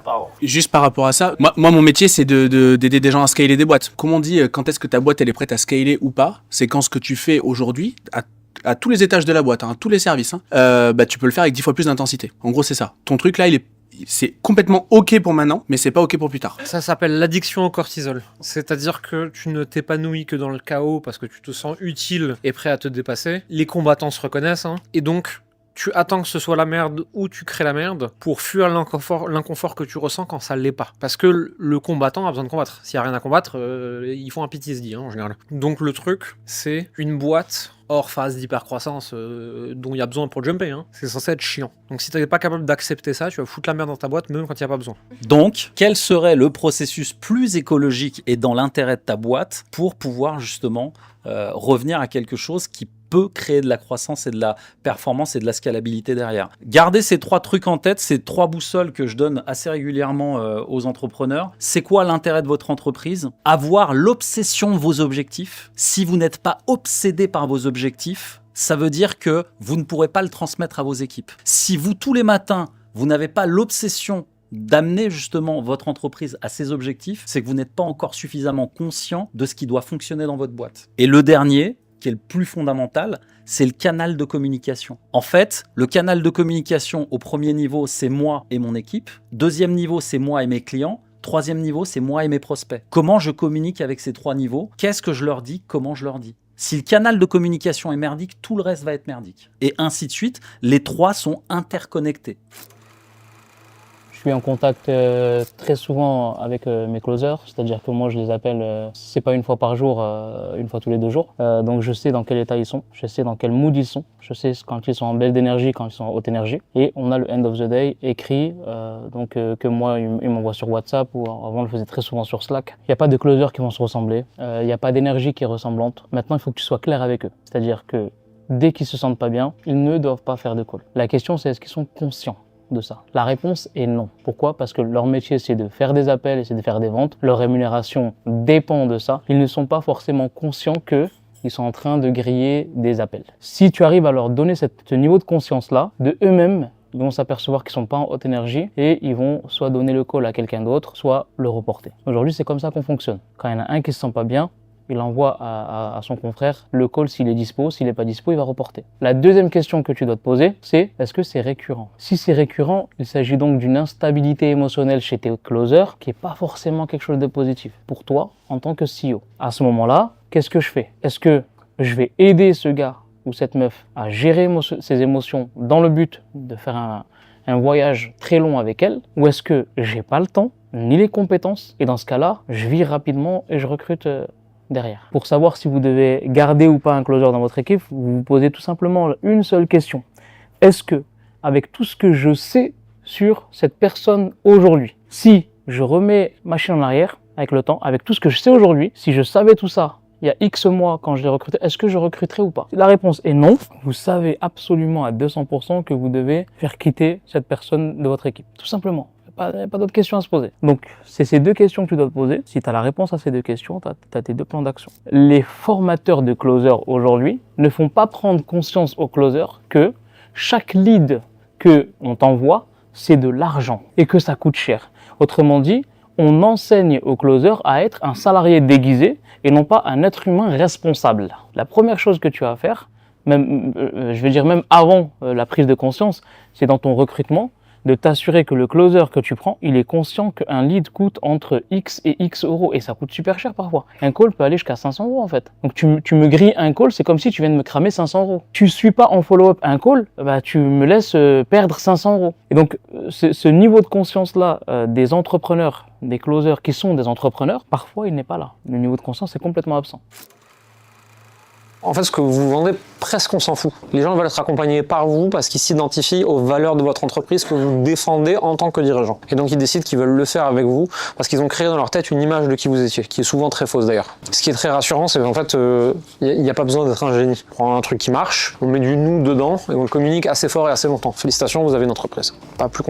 Pardon. Juste par rapport à ça, moi mon métier c'est d'aider des gens à scaler des boîtes. Comme on dit, quand est-ce que ta boîte elle est prête à scaler ou pas, c'est quand ce que tu fais aujourd'hui, à tous les étages de la boîte, tous les services, tu peux le faire avec 10 fois plus d'intensité. En gros c'est ça. Ton truc là c'est complètement ok pour maintenant, mais c'est pas ok pour plus tard. Ça s'appelle l'addiction au cortisol. C'est-à-dire que tu ne t'épanouis que dans le chaos parce que tu te sens utile et prêt à te dépasser. Les combattants se reconnaissent, et donc tu attends que ce soit la merde ou tu crées la merde pour fuir l'inconfort que tu ressens quand ça l'est pas. Parce que le combattant a besoin de combattre. S'il y a rien à combattre, ils font un PTSD en général. Donc le truc, c'est une boîte hors phase d'hypercroissance dont il y a besoin pour jumper. C'est censé être chiant. Donc si tu n'es pas capable d'accepter ça, tu vas foutre la merde dans ta boîte même quand il n'y a pas besoin. Donc, quel serait le processus plus écologique et dans l'intérêt de ta boîte pour pouvoir justement revenir à quelque chose qui peut créer de la croissance et de la performance et de la scalabilité derrière. Gardez ces 3 trucs en tête, ces 3 boussoles que je donne assez régulièrement aux entrepreneurs. C'est quoi l'intérêt de votre entreprise? Avoir l'obsession de vos objectifs. Si vous n'êtes pas obsédé par vos objectifs, ça veut dire que vous ne pourrez pas le transmettre à vos équipes. Si vous, tous les matins, vous n'avez pas l'obsession d'amener justement votre entreprise à ses objectifs, c'est que vous n'êtes pas encore suffisamment conscient de ce qui doit fonctionner dans votre boîte. Et le dernier, qui est le plus fondamental, c'est le canal de communication. En fait, le canal de communication au premier niveau, c'est moi et mon équipe. Deuxième niveau, c'est moi et mes clients. Troisième niveau, c'est moi et mes prospects. Comment je communique avec ces 3 niveaux? Qu'est-ce que je leur dis? Comment je leur dis? Si le canal de communication est merdique, tout le reste va être merdique. Et ainsi de suite, les 3 sont interconnectés. Je suis en contact très souvent avec mes closers, c'est-à-dire que moi je les appelle, c'est pas une fois par jour, une fois tous les 2 jours. Donc je sais dans quel état ils sont, je sais dans quel mood ils sont, je sais quand ils sont en baisse d'énergie, quand ils sont en haute énergie. Et on a le end of the day écrit, que moi ils m'envoient sur WhatsApp ou avant on le faisait très souvent sur Slack. Il n'y a pas de closers qui vont se ressembler, il n'y a pas d'énergie qui est ressemblante. Maintenant il faut que tu sois clair avec eux, c'est-à-dire que dès qu'ils se sentent pas bien, ils ne doivent pas faire de call. La question c'est est-ce qu'ils sont conscients de ça? La réponse est non. Pourquoi? Parce que leur métier c'est de faire des appels et c'est de faire des ventes. Leur rémunération dépend de ça. Ils ne sont pas forcément conscients qu'ils sont en train de griller des appels. Si tu arrives à leur donner ce niveau de conscience-là, de eux-mêmes, ils vont s'apercevoir qu'ils sont pas en haute énergie et ils vont soit donner le call à quelqu'un d'autre, soit le reporter. Aujourd'hui, c'est comme ça qu'on fonctionne. Quand il y en a un qui se sent pas bien, il envoie à son confrère le call s'il est dispo. S'il n'est pas dispo, il va reporter. La deuxième question que tu dois te poser, c'est est-ce que c'est récurrent? Si c'est récurrent, il s'agit donc d'une instabilité émotionnelle chez tes closers qui n'est pas forcément quelque chose de positif pour toi en tant que CEO. À ce moment-là, qu'est-ce que je fais? Est-ce que je vais aider ce gars ou cette meuf à gérer ses émotions dans le but de faire un voyage très long avec elle? Ou est-ce que j'ai pas le temps, ni les compétences, et dans ce cas-là, je vire rapidement et je recrute derrière. Pour savoir si vous devez garder ou pas un closer dans votre équipe, vous vous posez tout simplement une seule question. Est-ce que, avec tout ce que je sais sur cette personne aujourd'hui, si je remets machine en arrière avec le temps, avec tout ce que je sais aujourd'hui, si je savais tout ça il y a X mois quand je l'ai recruté, est-ce que je recruterai ou pas? La réponse est non. Vous savez absolument à 200% que vous devez faire quitter cette personne de votre équipe. Tout simplement. Pas d'autres questions à se poser. Donc, c'est ces 2 questions que tu dois te poser. Si tu as la réponse à ces 2 questions, tu as tes 2 plans d'action. Les formateurs de closers aujourd'hui ne font pas prendre conscience aux closers que chaque lead qu'on t'envoie, c'est de l'argent et que ça coûte cher. Autrement dit, on enseigne aux closers à être un salarié déguisé et non pas un être humain responsable. La première chose que tu as à faire, même, je vais dire même avant la prise de conscience, c'est dans ton recrutement, de t'assurer que le closer que tu prends, il est conscient qu'un lead coûte entre X et X euros. Et ça coûte super cher parfois. Un call peut aller jusqu'à 500 euros en fait. Donc tu me grilles un call, c'est comme si tu viens de me cramer 500 euros. Tu suis pas en follow-up un call, tu me laisses perdre 500 euros. Et donc ce niveau de conscience-là des entrepreneurs, des closers qui sont des entrepreneurs, parfois il n'est pas là. Le niveau de conscience est complètement absent. En fait, ce que vous vendez, presque on s'en fout. Les gens veulent être accompagnés par vous parce qu'ils s'identifient aux valeurs de votre entreprise que vous défendez en tant que dirigeant. Et donc, ils décident qu'ils veulent le faire avec vous parce qu'ils ont créé dans leur tête une image de qui vous étiez, qui est souvent très fausse d'ailleurs. Ce qui est très rassurant, c'est qu'en fait, il n'y a pas besoin d'être un génie. On prend un truc qui marche, on met du nous dedans et on le communique assez fort et assez longtemps. Félicitations, vous avez une entreprise. Pas plus compliqué.